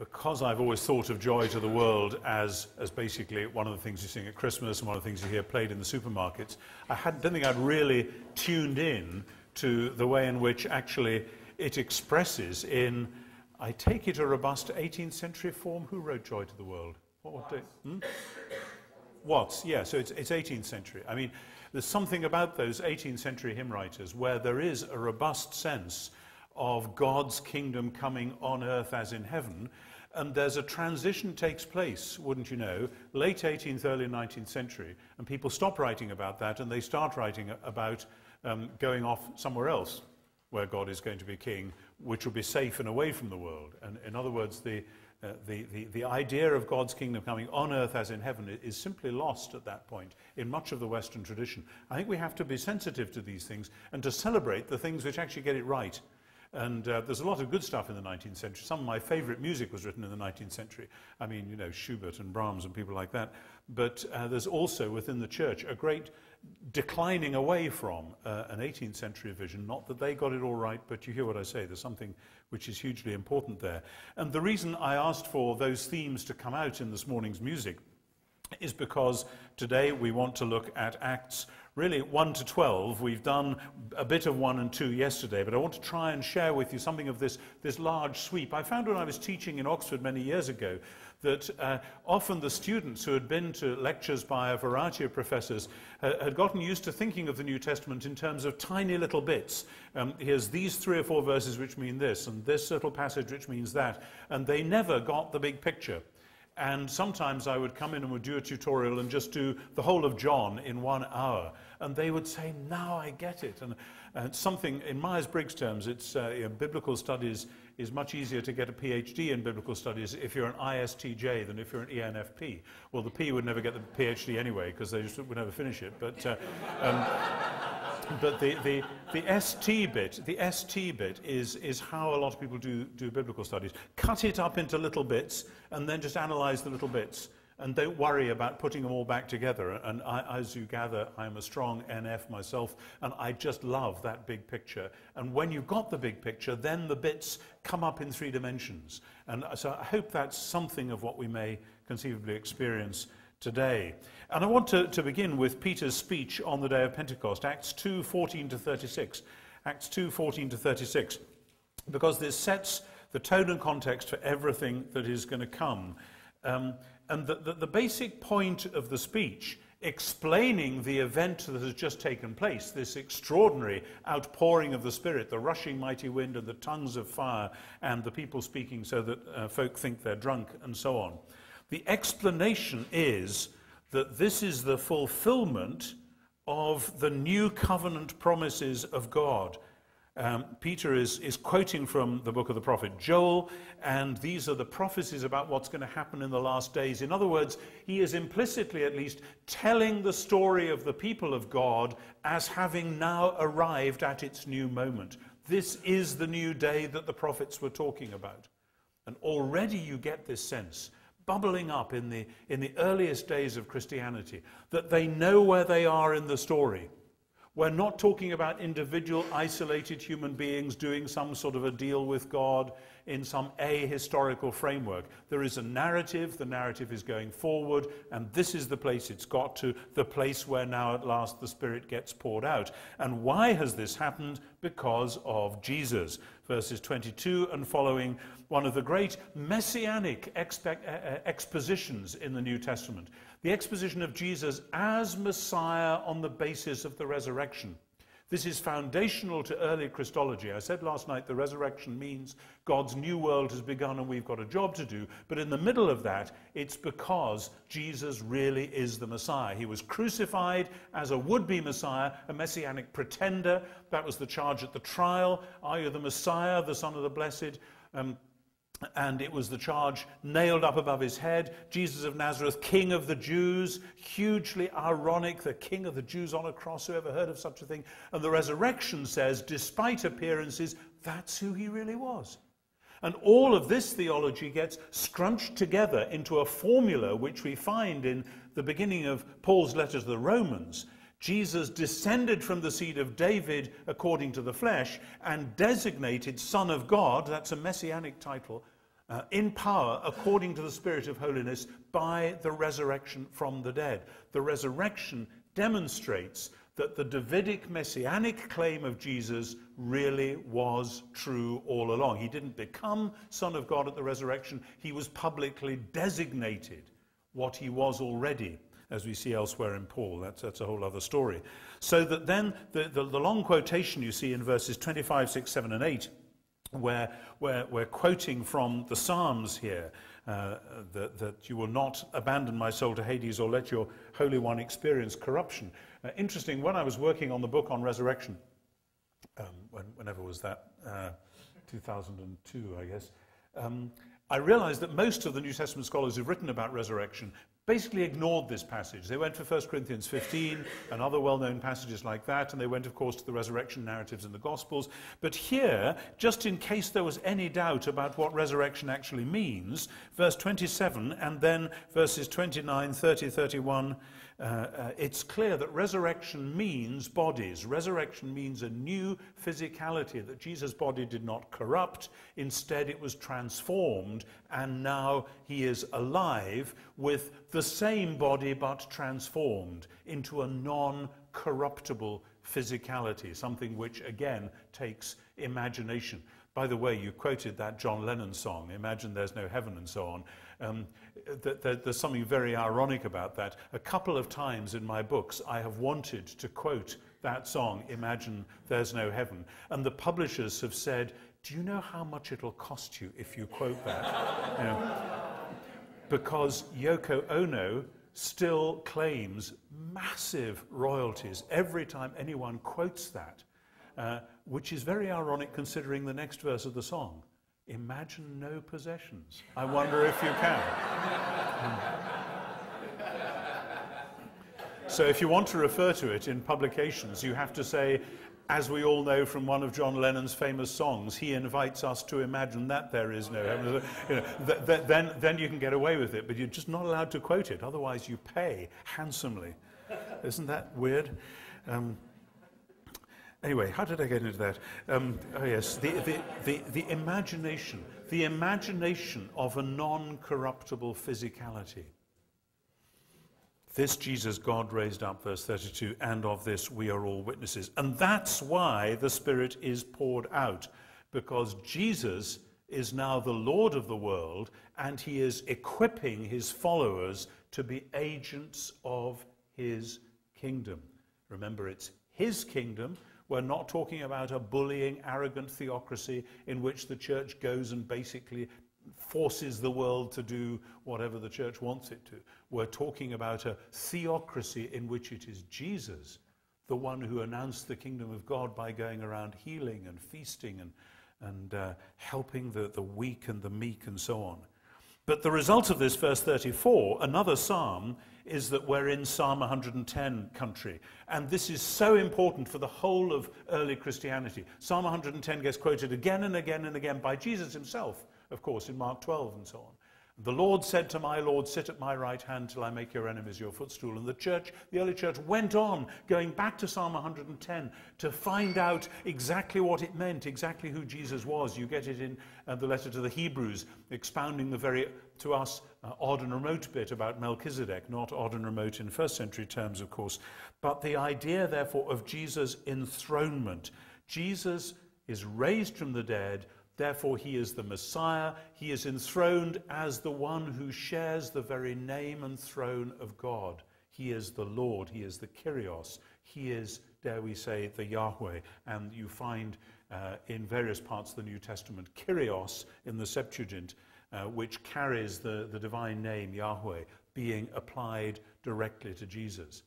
because I've always thought of Joy to the World as basically one of the things you sing at Christmas and one of the things you hear played in the supermarkets, don't think I'd really tuned in to the way in which actually it expresses in, I take it, a robust 18th century form. Who wrote Joy to the World? What day? Watts, yeah, so it's 18th century. I mean, there's something about those 18th century hymn writers where there is a robust sense of God's kingdom coming on earth as in heaven, and there's a transition takes place, wouldn't you know, late 18th, early 19th century, and people stop writing about that and they start writing about going off somewhere else where God is going to be king, which will be safe and away from the world. And in other words, the idea of God's kingdom coming on earth as in heaven is simply lost at that point in much of the Western tradition. I think we have to be sensitive to these things and to celebrate the things which actually get it right. And there's a lot of good stuff in the 19th century. Some of my favorite music was written in the 19th century. I mean, you know, Schubert and Brahms and people like that. But there's also within the church a great declining away from an 18th century vision. Not that they got it all right, but you hear what I say. There's something which is hugely important there. And the reason I asked for those themes to come out in this morning's music is because today we want to look at Acts really 1 to 12. We've done a bit of 1 and 2 yesterday, but I want to try and share with you something of this large sweep. I found when I was teaching in Oxford many years ago that often the students who had been to lectures by a variety of professors had gotten used to thinking of the New Testament in terms of tiny little bits. Here's these 3 or 4 verses which mean this, and this little passage which means that, and they never got the big picture. And sometimes I would come in and would do a tutorial and just do the whole of John in 1 hour. And they would say, now I get it. And something, in Myers-Briggs terms, it's biblical studies is much easier to get a PhD in biblical studies if you're an ISTJ than if you're an ENFP. Well, the P would never get the PhD anyway, because they just would never finish it. But the ST bit is how a lot of people do biblical studies. Cut it up into little bits and then just analyze the little bits and don't worry about putting them all back together. And as you gather, I'm a strong NF myself, and I just love that big picture. And when you've got the big picture, then the bits come up in 3 dimensions. And so I hope that's something of what we may conceivably experience today. And I want to begin with Peter's speech on the day of Pentecost, Acts 2:14 to 36. Acts 2:14 to 36, because this sets the tone and context for everything that is going to come. And the basic point of the speech, explaining the event that has just taken place, this extraordinary outpouring of the Spirit, the rushing mighty wind and the tongues of fire, and the people speaking so that folk think they're drunk, and so on. The explanation is that this is the fulfillment of the new covenant promises of God. Peter is quoting from the book of the prophet Joel, and these are the prophecies about what's going to happen in the last days. In other words, he is implicitly at least telling the story of the people of God as having now arrived at its new moment. This is the new day that the prophets were talking about. And already you get this sense bubbling up in the earliest days of Christianity, that they know where they are in the story. We're not talking about individual isolated human beings doing some sort of a deal with God in some ahistorical framework. There is a narrative, the narrative is going forward, and this is the place it's got to, the place where now at last the Spirit gets poured out. And why has this happened? Because of Jesus. Verses 22 and following, one of the great messianic expositions in the New Testament. The exposition of Jesus as Messiah on the basis of the resurrection. This is foundational to early Christology. I said last night the resurrection means God's new world has begun and we've got a job to do. But in the middle of that, it's because Jesus really is the Messiah. He was crucified as a would-be Messiah, a messianic pretender. That was the charge at the trial. Are you the Messiah, the Son of the Blessed? And it was the charge nailed up above his head. Jesus of Nazareth, King of the Jews. Hugely ironic, the King of the Jews on a cross. Who ever heard of such a thing? And the resurrection says, despite appearances, that's who he really was. And all of this theology gets scrunched together into a formula which we find in the beginning of Paul's letter to the Romans. Jesus descended from the seed of David according to the flesh and designated Son of God, that's a messianic title, in power according to the Spirit of holiness by the resurrection from the dead. The resurrection demonstrates that the Davidic messianic claim of Jesus really was true all along. He didn't become Son of God at the resurrection. He was publicly designated what he was already, as we see elsewhere in Paul. That's a whole other story. So that then the long quotation you see in verses 25, 6, 7, and 8, where we're quoting from the Psalms here, that you will not abandon my soul to Hades or let your Holy One experience corruption. Interesting, when I was working on the book on resurrection, whenever was that, 2002, I guess, I realized that most of the New Testament scholars who've written about resurrection basically ignored this passage. They went for 1 Corinthians 15 and other well-known passages like that, and they went, of course, to the resurrection narratives in the Gospels. But here, just in case there was any doubt about what resurrection actually means, verse 27 and then verses 29, 30, 31, it's clear that resurrection means bodies. Resurrection means a new physicality, that Jesus' body did not corrupt. Instead, it was transformed, and now he is alive with the same body but transformed into a non-corruptible physicality, something which, again, takes imagination. By the way, you quoted that John Lennon song, Imagine There's No Heaven, and so on. There's something very ironic about that. A couple of times in my books, I have wanted to quote that song, Imagine There's No Heaven, and the publishers have said, do you know how much it'll cost you if you quote that? You know, because Yoko Ono still claims massive royalties every time anyone quotes that, which is very ironic considering the next verse of the song. Imagine no possessions. I wonder if you can. So if you want to refer to it in publications, you have to say, as we all know from one of John Lennon's famous songs, he invites us to imagine that there is no heaven. You know, then you can get away with it, but you're just not allowed to quote it. Otherwise, you pay handsomely. Isn't that weird? Anyway, how did I get into that? Oh yes, the imagination of a non-corruptible physicality. This Jesus God raised up, verse 32, and of this we are all witnesses. And that's why the Spirit is poured out, because Jesus is now the Lord of the world, and he is equipping his followers to be agents of his kingdom. Remember, it's his kingdom. We're not talking about a bullying, arrogant theocracy in which the church goes and basically forces the world to do whatever the church wants it to. We're talking about a theocracy in which it is Jesus, the one who announced the kingdom of God by going around healing and feasting and helping the weak and the meek and so on. But the result of this, verse 34, another psalm, is that we're in Psalm 110 country. And this is so important for the whole of early Christianity. Psalm 110 gets quoted again and again and again by Jesus himself, of course, in Mark 12 and so on. The Lord said to my Lord, sit at my right hand till I make your enemies your footstool. And the early church went on, going back to Psalm 110 to find out exactly what it meant, exactly who Jesus was. You get it in the letter to the Hebrews, expounding the very, to us, odd and remote bit about Melchizedek, not odd and remote in first century terms, of course, but the idea, therefore, of Jesus' enthronement. Jesus is raised from the dead. Therefore, he is the Messiah. He is enthroned as the one who shares the very name and throne of God. He is the Lord. He is the Kyrios. He is, dare we say, the Yahweh. And you find in various parts of the New Testament, Kyrios in the Septuagint, which carries the divine name, Yahweh, being applied directly to Jesus.